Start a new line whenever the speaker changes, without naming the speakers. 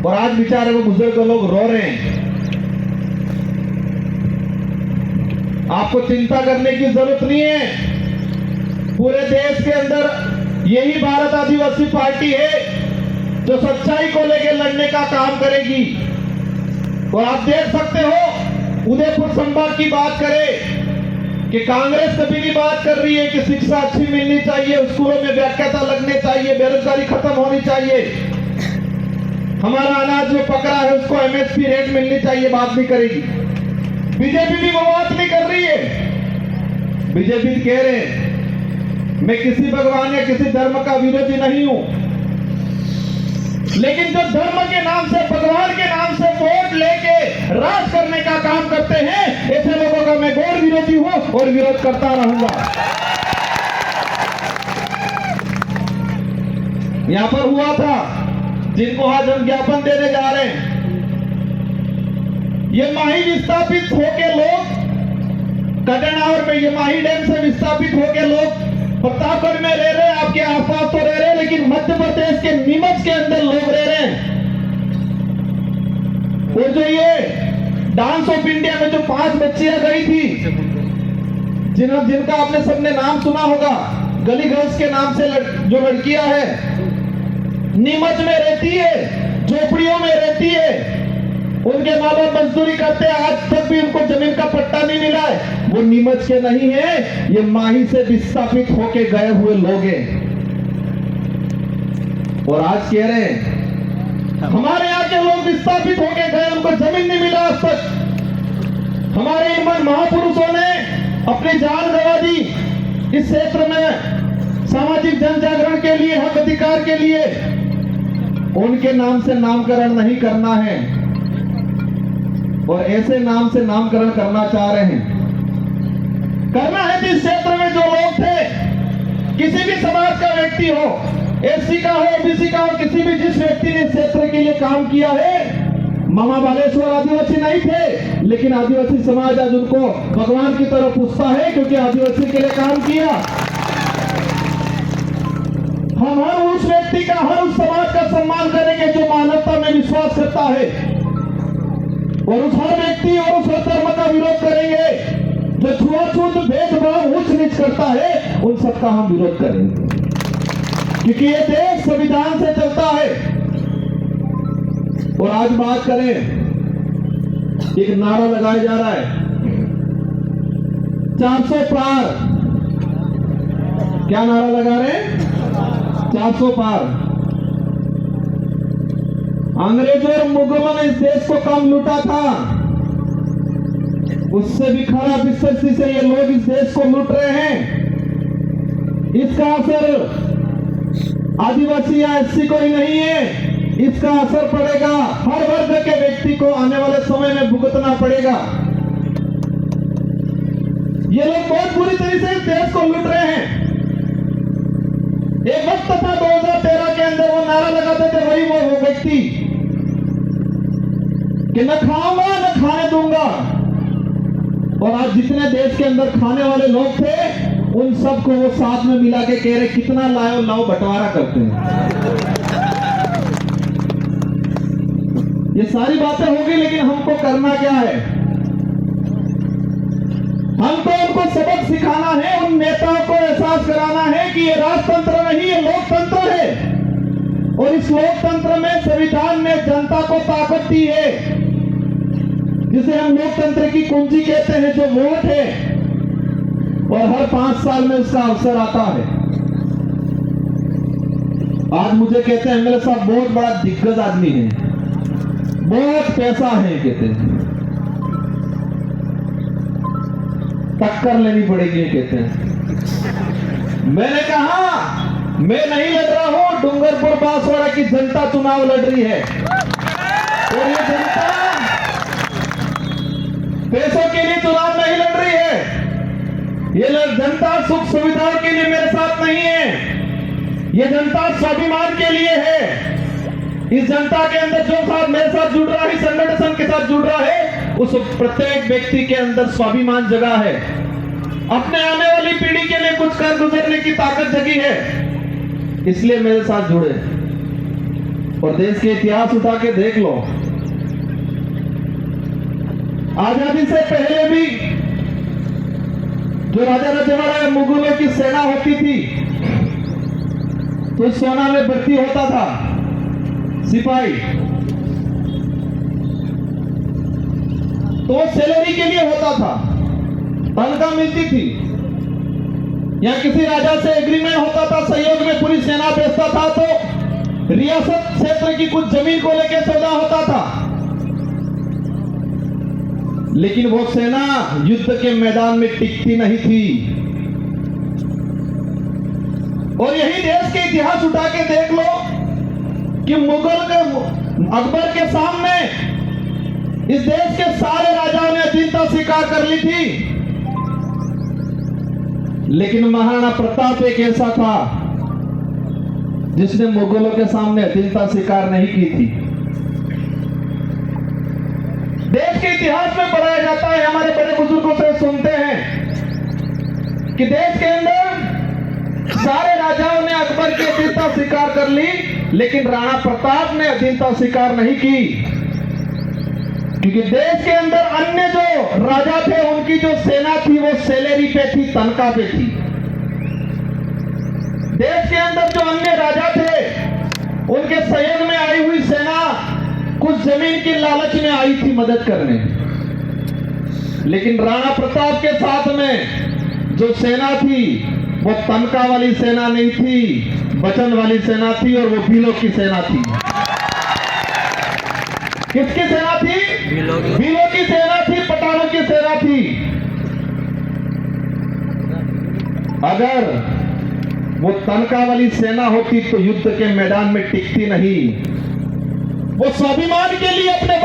और आज बेचारे वो बुजुर्ग लोग रो रहे हैं। आपको चिंता करने की जरूरत नहीं है। पूरे देश के अंदर यही भारत आदिवासी पार्टी है जो सच्चाई को लेकर लड़ने का काम करेगी। और आप देख सकते हो, उदयपुर संभाग की बात करें कि कांग्रेस कभी भी बात कर रही है कि शिक्षा अच्छी मिलनी चाहिए, स्कूलों में व्याख्याता लगने चाहिए, बेरोजगारी खत्म होनी चाहिए, हमारा अनाज जो पकड़ा है उसको एमएसपी रेट मिलनी चाहिए, बात नहीं करेगी। बीजेपी भी वो बात नहीं कर रही है। बीजेपी कह रहे हैं मैं किसी भगवान या किसी धर्म का विरोधी नहीं हूं, लेकिन जो धर्म के नाम से, भगवान के नाम से वोट लेके राज करने का काम करते हैं, ऐसे लोगों का मैं घोर विरोधी हूं और विरोध करता रहूंगा। यहां पर हुआ था, जिनको आज हम ज्ञापन देने जा रहे हैं, ये माही विस्थापित होके लोग कटनावर में, ये माही डैम से विस्थापित होके लोग प्रतापगढ़ में रह रहे हैं, आपके आसपास तो रह रहे हैं, लेकिन मध्य प्रदेश के नीमच के अंदर लोग रह रहे हैं। और जो ये डांस ऑफ इंडिया में जो 5 बच्चियां गई थी, जिनका आपने सबने नाम सुना होगा, गली गर्ल्स के नाम से जो लड़कियां हैं, नीमच में रहती है, झोपड़ियों में रहती है, उनके माँ बाप मजदूरी करते हैं, आज तक भी उनको जमीन का पट्टा नहीं मिला है। वो नीमच के नहीं है, ये माही से विस्थापित होके गए हुए लोग हैं। और आज कह रहे हैं हमारे यहाँ के लोग विस्थापित होके गए, उनको जमीन नहीं मिला आज तक। हमारे इन महापुरुषों ने अपनी जान गंवा दी इस क्षेत्र में सामाजिक जन जागरण के लिए, हक अधिकार के लिए। उनके नाम से नामकरण नहीं करना है, और ऐसे नाम से नामकरण करना चाह रहे हैं। करना है जिस क्षेत्र में जो लोग थे, किसी भी समाज का व्यक्ति हो, एससी का हो, ओबीसी का हो, किसी भी जिस व्यक्ति ने इस क्षेत्र के लिए काम किया है। मामा बालेश्वर आदिवासी नहीं थे, लेकिन आदिवासी समाज आज उनको भगवान की तरफ पूछता है, क्योंकि आदिवासी के लिए काम किया। हम हर उस व्यक्ति का, हर उस समाज का सम्मान करेंगे जो मानवता में विश्वास करता है, और उस हर व्यक्ति और उस धर्म का विरोध करेंगे जो छुआछूत, भेदभाव, उच्च नीच करता है, उन सबका हम विरोध करेंगे, क्योंकि ये देश संविधान से चलता है। और आज बात करें, एक नारा लगाया जा रहा है 400 पार। क्या नारा लगा रहे हैं? 400 पार। अंग्रेजों और मुगलों ने इस देश को कम लूटा था, उससे भी खराब स्थिति से ये लोग इस देश को लूट रहे हैं। इसका असर आदिवासी या एससी को ही नहीं है, इसका असर पड़ेगा हर वर्ग के व्यक्ति को, आने वाले समय में भुगतना पड़ेगा। ये लोग बहुत बुरी तरीके से इस देश को लूट रहे हैं। एक वक्त था 2013 के अंदर, वो नारा लगाते थे वही वो व्यक्ति कि न खाऊंगा न खाने दूंगा। और आज जितने देश के अंदर खाने वाले लोग थे, उन सबको वो साथ में मिला के कह रहे कितना लाओ लाओ बंटवारा करते हैं। ये सारी बातें होगी, लेकिन हमको करना क्या है? हमको उनको सबक सिखाना है, उन नेताओं को एहसास कराना है कि ये राजतंत्र नहीं, ये लोकतंत्र है। और इस लोकतंत्र में संविधान ने जनता को ताकत दी है, जिसे हम लोकतंत्र की कुंजी कहते हैं, जो वोट है। और हर 5 साल में उसका अवसर आता है। आज मुझे कहते हैं मेरे साथ बहुत बड़ा दिग्गज आदमी है, बहुत पैसा है, कहते हैं टक्कर लेनी पड़ेगी, कहते हैं। मैंने कहा मैं नहीं लड़ रहा हूं, डूंगरपुर बांसवाड़ा की जनता चुनाव लड़ रही है। और ये जनता पैसों के लिए चुनाव नहीं लड़ रही है। ये जनता सुख सुविधाओं के लिए मेरे साथ नहीं है, ये जनता स्वाभिमान के लिए है। इस जनता के अंदर जो साथ मेरे साथ जुड़ रहा है, संगठन के साथ जुड़ रहा है, उस प्रत्येक व्यक्ति के अंदर स्वाभिमान जगा है, अपने आने वाली पीढ़ी के लिए कुछ कर गुजरने की ताकत जगी है, इसलिए मेरे साथ जुड़े। और देश के इतिहास उठा के देख लो, आजादी से पहले भी जो राजा रजवाड़ा मुगलों की सेना होती थी तो सेना में भर्ती होता था सिपाही, तो सैलरी के लिए होता था, तनख्वाह मिलती थी, या किसी राजा से एग्रीमेंट होता था, सहयोग में पूरी सेना भेजता था तो रियासत क्षेत्र की कुछ जमीन को लेकर सौदा होता था। लेकिन वो सेना युद्ध के मैदान में टिकती नहीं थी। और यही देश के इतिहास उठा के देख लो कि मुगल के अकबर के सामने इस देश के सारे राजाओं ने अधीनता स्वीकार कर ली थी, लेकिन महाराणा प्रताप एक ऐसा था जिसने मुगलों के सामने अधीनता स्वीकार नहीं की थी। देश के इतिहास में पढ़ाया जाता है, हमारे बड़े बुजुर्गों से सुनते हैं कि देश के अंदर सारे राजाओं ने अकबर की अधीनता स्वीकार कर ली, लेकिन राणा प्रताप ने अधीनता स्वीकार नहीं की, क्योंकि देश के अंदर अन्य जो राजा थे उनकी जो सेना थी वो सैलरी पे थी, तनख्वाह पे थी। देश के अंदर जो अन्य राजा थे उनके सहयोग में आई हुई सेना कुछ जमीन की लालच में आई थी मदद करने, लेकिन राणा प्रताप के साथ में जो सेना थी वो तनख्वाह वाली सेना नहीं थी, वचन वाली सेना थी, और वो भीलों की सेना थी। किसकी सेना थी? भीलों की सेना थी, पठानों की सेना थी। अगर वो तनख्वाह वाली सेना होती तो युद्ध के मैदान में टिकती नहीं। वो स्वाभिमान के लिए अपने